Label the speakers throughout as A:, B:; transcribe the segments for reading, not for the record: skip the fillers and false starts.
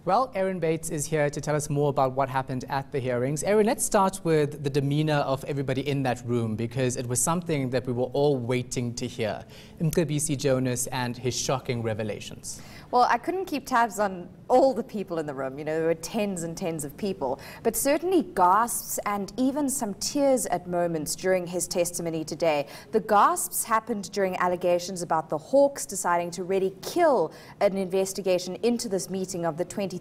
A: Well, Erin Bates is here to tell us more about what happened at the hearings. Erin, let's start with the demeanor of everybody in that room, because it was something that we were all waiting to hear. Mcebisi Jonas and his shocking revelations.
B: Well, I couldn't keep tabs on all the people in the room. You know, there were tens and tens of people, but certainly gasps and even some tears at moments during his testimony today. The gasps happened during allegations about the Hawks deciding to really kill an investigation into this meeting of the 23rd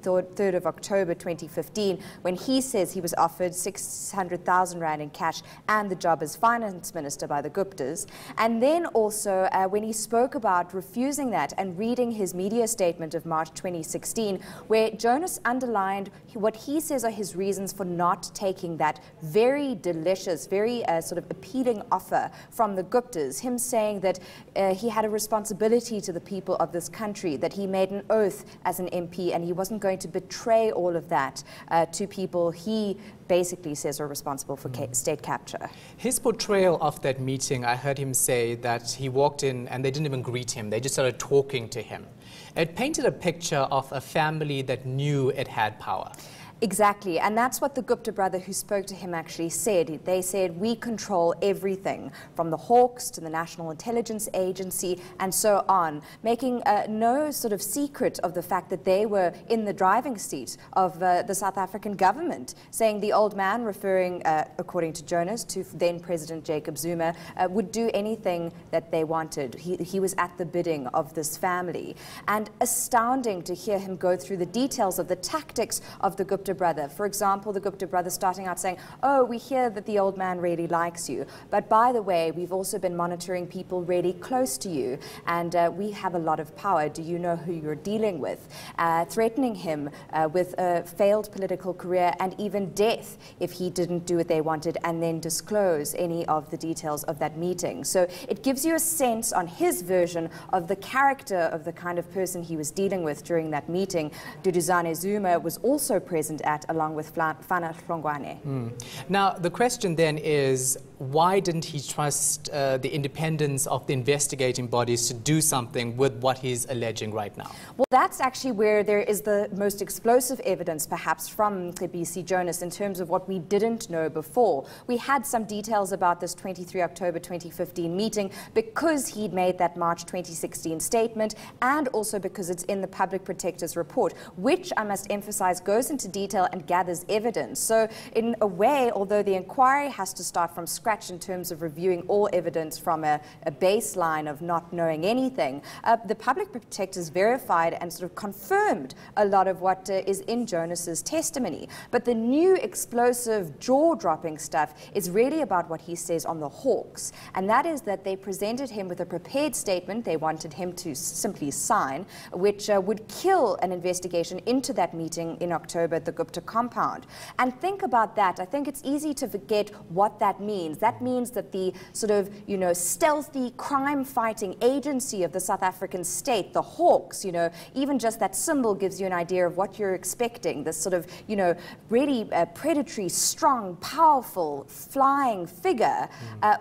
B: of October 2015, when he says he was offered 600,000 rand in cash and the job as finance minister by the Guptas. And then also when he spoke about refusing that and reading his media statement of March 2016, where Jonas underlined what he says are his reasons for not taking that very delicious, very sort of appealing offer from the Guptas. Him saying that he had a responsibility to the people of this country, that he made an oath as an MP and he wasn't going to betray all of that to people he basically says are responsible for state capture.
A: His portrayal of that meeting, I heard him say that he walked in and they didn't even greet him, they just started talking to him. It painted a picture of a family that knew it had power.
B: Exactly, and that's what the Gupta brother who spoke to him actually said. They said, we control everything, from the Hawks to the National Intelligence Agency and so on, making no sort of secret of the fact that they were in the driving seat of the South African government, saying the old man, referring, according to Jonas, to then President Jacob Zuma, would do anything that they wanted. He was at the bidding of this family. And astounding to hear him go through the details of the tactics of the Gupta brother. For example, the Gupta brother starting out saying, oh, we hear that the old man really likes you, but by the way, we've also been monitoring people really close to you, and we have a lot of power. Do you know who you're dealing with? Threatening him with a failed political career and even death if he didn't do what they wanted, and then disclose any of the details of that meeting. So it gives you a sense on his version of the character of the kind of person he was dealing with during that meeting. Duduzane Zuma was also present at, along with Fana Hlongwane.
A: Now, the question then is, why didn't he trust the independence of the investigating bodies to do something with what he's alleging right now?
B: Well, that's actually where there is the most explosive evidence, perhaps, from Mcebisi Jonas in terms of what we didn't know before. We had some details about this 23 October 2015 meeting because he'd made that March 2016 statement, and also because it's in the Public Protector's report, which, I must emphasize, goes into detail and gathers evidence. So in a way, although the inquiry has to start from scratch in terms of reviewing all evidence from a baseline of not knowing anything, the Public Protector's verified and sort of confirmed a lot of what is in Jonas's testimony. But the new explosive jaw-dropping stuff is really about what he says on the Hawks, and that is that they presented him with a prepared statement they wanted him to simply sign, which would kill an investigation into that meeting in October at the Gupta compound. And think about that. I think it's easy to forget what that means. That means that the sort of, you know, stealthy crime-fighting agency of the South African state, the Hawks, you know, even just that symbol gives you an idea of what you're expecting. This sort of, you know, really predatory, strong, powerful, flying figure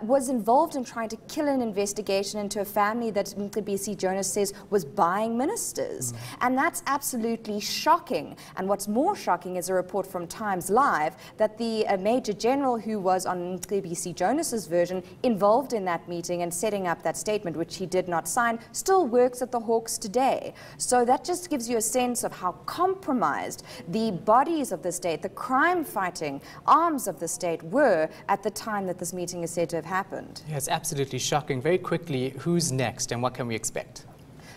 B: was involved in trying to kill an investigation into a family that Mcebisi Jonas says was buying ministers. And that's absolutely shocking. And what's more shocking is a report from Times Live that the Major General who was on Mcebisi Jonas's version involved in that meeting and setting up that statement, which he did not sign, still works at the Hawks today. So that just gives you a sense of how compromised the bodies of the state, the crime-fighting arms of the state were at the time that this meeting is said to have happened.
A: Yeah, it's absolutely shocking. Very quickly, who's next and what can we expect?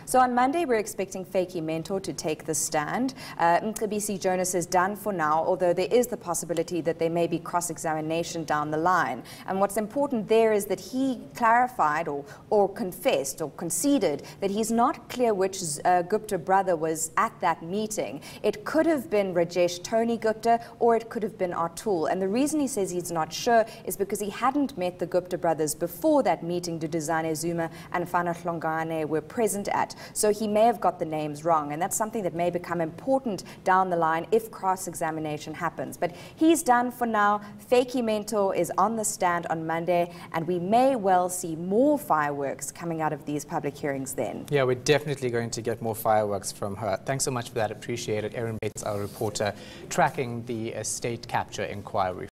B: So on Monday, we're expecting Fakey Mentor to take the stand. Mcebisi Jonas is done for now, although there is the possibility that there may be cross-examination down the line. And what's important there is that he clarified or confessed or conceded that he's not clear which Gupta brother was at that meeting. It could have been Rajesh Tony Gupta or it could have been Atul. And the reason he says he's not sure is because he hadn't met the Gupta brothers before that meeting Duduzane Zuma and Fana Hlongwane were present at. So he may have got the names wrong, and that's something that may become important down the line if cross-examination happens. But he's done for now. Fakey Mentor is on the stand on Monday, and we may well see more fireworks coming out of these public hearings then.
A: Yeah, we're definitely going to get more fireworks from her. Thanks so much for that. Appreciate it. Erin Bates, our reporter, tracking the state capture inquiry.